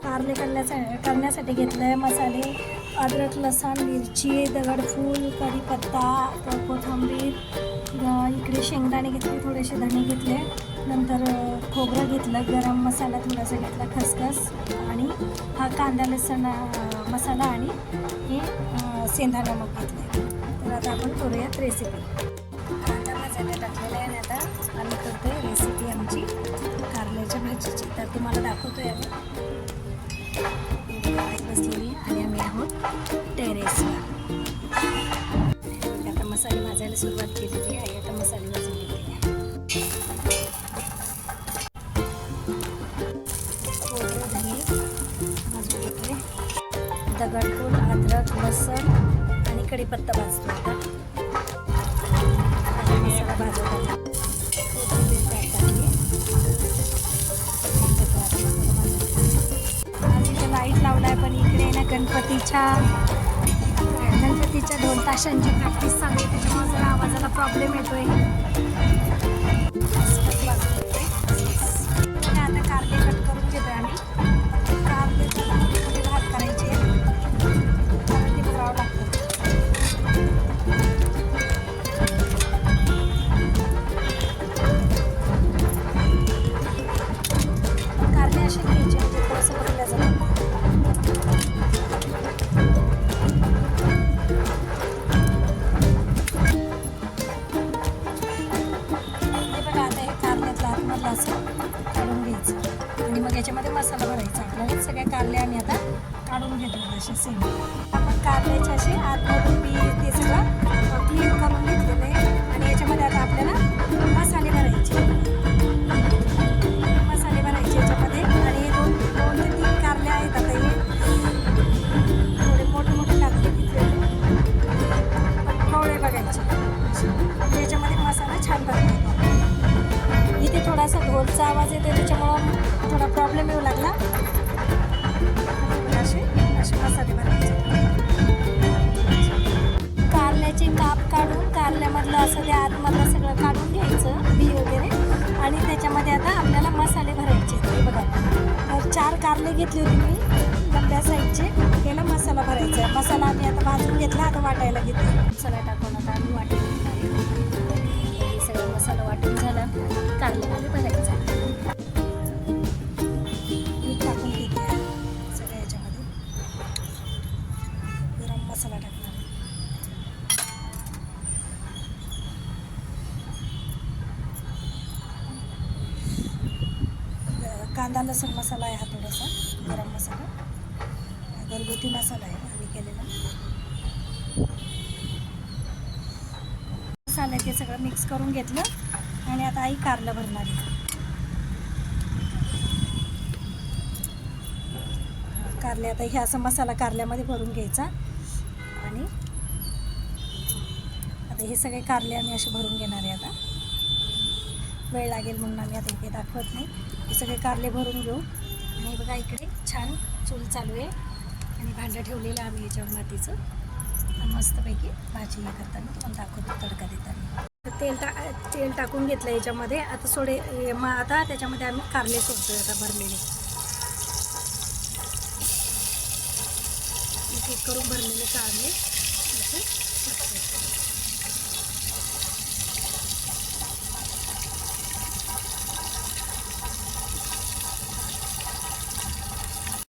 कारले करण्यासाठी घेतलं आहे मसाले, अद्रक, लसूण, मिरची, दगडफूल, कढीपत्ता, कोथिंबीर, इकडे शेंगदाणे घेतले, थोडेसे धणे घेतले, नंतर खोबरं घेतलं, गरम मसाला थोडासा घेतला, खसखस, आणि हा कांदा लसूण मसाला आणि हे सेंधा नमक घेतले. तर आता आपण करूयात रेसिपी. कांदा मसाला टाकलेला आहे आणि आता आम्ही करतो आहे रेसिपी आमची कारल्याच्या भाजीची. तर तुम्हाला दाखवतो आहे आम्ही बसलेली आणि आम्ही आहोत टेरेसवर. आता मसाले भाजायला सुरुवात केलेली आहे. आता मसाले भाजून घेतलेले आहे. खोबरं, धने भाजून घेतले, दगडफूल, अद्रक, लसूण आणि कढीपत्ता भाजतो. आता मसाला भाजत आहे. आज इथे लाईट लावला आहे, पण इकडे ना गणपतीच्या 2 तासांची प्रॅक्टिस चालू आहे, त्याच्यामुळे जरा आवाजाला प्रॉब्लेम येतोय. आता कारले कट करून घेतोय आम्ही. कारले भात करायचे, कारले भरावं लागतं. कारले असे घ्यायचे म्हणजे थोडंसं भरल्या जातं. असं काढून घ्यायचं आणि मग याच्यामध्ये मसाला भरायचा. आपल्याला सगळ्या कारले आम्ही आता काढून घेतो असे सेम. आपण कारल्याचे असे आतमधून बी ते सगळं क्लीन करून घेतलेलं आहे आणि याच्यामध्ये आता आपल्याला मसाले भरायचे याच्यामध्ये. आणि 2 ते 3 कारले आहेत. आता हे थोडे मोठे लागले घेतलेले, पण कवळे बघायचे. याच्यामध्ये मसाला छान भरतो. इथे थोडासा ढोलचा आवाज येतो, त्याच्यामुळं थोडा प्रॉब्लेम येऊ लागला. असे मसाले भरायचे. कारल्याचे काप काढून कारल्यामधलं असं ते आतमधलं सगळं काढून घ्यायचं, बी वगैरे, आणि त्याच्यामध्ये आता आपल्याला मसाले भरायचे. हे बघा, तर 4 कारले घेतले होते मी लंब्या साईजचे. त्याला मसाला भरायचा आहे. मसाला आम्ही आता भाजून घेतला, आता वाटायला घेतला. मसाला टाकून आता आम्ही वाटून हे सगळं मसाला वाटून झाला, कारल्यामध्ये भरायचा. मीठ टाकून घेते सगळ्या याच्यामध्ये. गरम मसाला टाकणार. कांदा लसूण मसाला आहे हा, थोडासा गरम मसाला, घरगुती मसाला आहे आम्ही केलेला. मसाला ते सगळं मिक्स करून घेतलं आणि आता आई कारलं भरणार आहे. कारले आता हे असं मसाला कारल्यामध्ये भरून घ्यायचा. आणि आता हे सगळे कारले आम्ही असे भरून घेणार आहे. आता वेळ लागेल म्हणून आम्ही आता इथे दाखवत नाही. हे सगळे कारले भरून घेऊ. आणि बघा इकडे छान चूल चालू आहे आणि भांडं ठेवलेलं आम्ही याच्यावर मातीचं. मस्तपैकी भाजी हे करताना तुम्हाला दाखवतो, तडका देताना. तेल टाकून घेतलं याच्यामध्ये. आता आता त्याच्यामध्ये आम्ही कारले सोडतोय आता भरलेले, एक करून भरलेले कारले असे.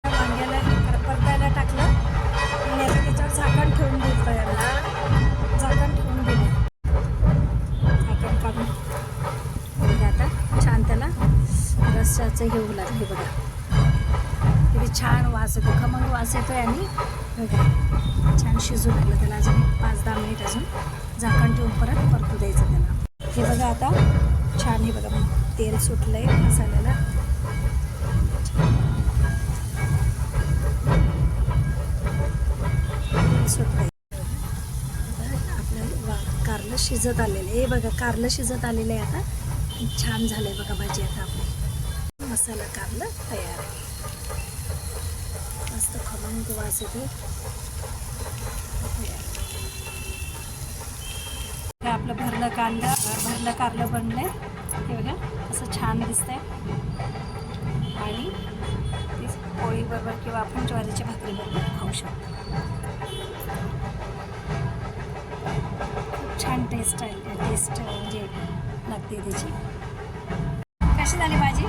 वांग्याला परतायला टाकलं आणि आता त्याच्यावर झाकण ठेवून दिलं. याला झाकण ठेवून दिले, झाकण काढून. आता छान त्याला रस्स्याचं हे होऊ लागलं. हे बघा किती छान वास येतो, खमंग वास येतोय. आणि बघा छान शिजू लागलं. त्याला अजून 5-10 मिनिट अजून झाकण ठेवून परत परतू द्यायचं त्याला. हे बघा आता छान, हे बघा तेल सुटलं आहे मसाल्याला. सुटलं आपलं कारलं शिजत आलेलं आहे. हे बघा कारलं शिजत आलेलं आहे. आता छान झालं आहे बघा भाजी. आता आपली मसाला कारलं तयार आहे. मस्त खमंग वास येतो. आपलं भरलं कारलं बनलंय. हे बघा असं छान दिसतंय. आणि पोळीबरोबर किंवा आपण ज्वारीच्या भाकरीबरोबर खाऊ शकतो. खूप छान टेस्ट म्हणजे लागते त्याची. कशी झाली भाजी?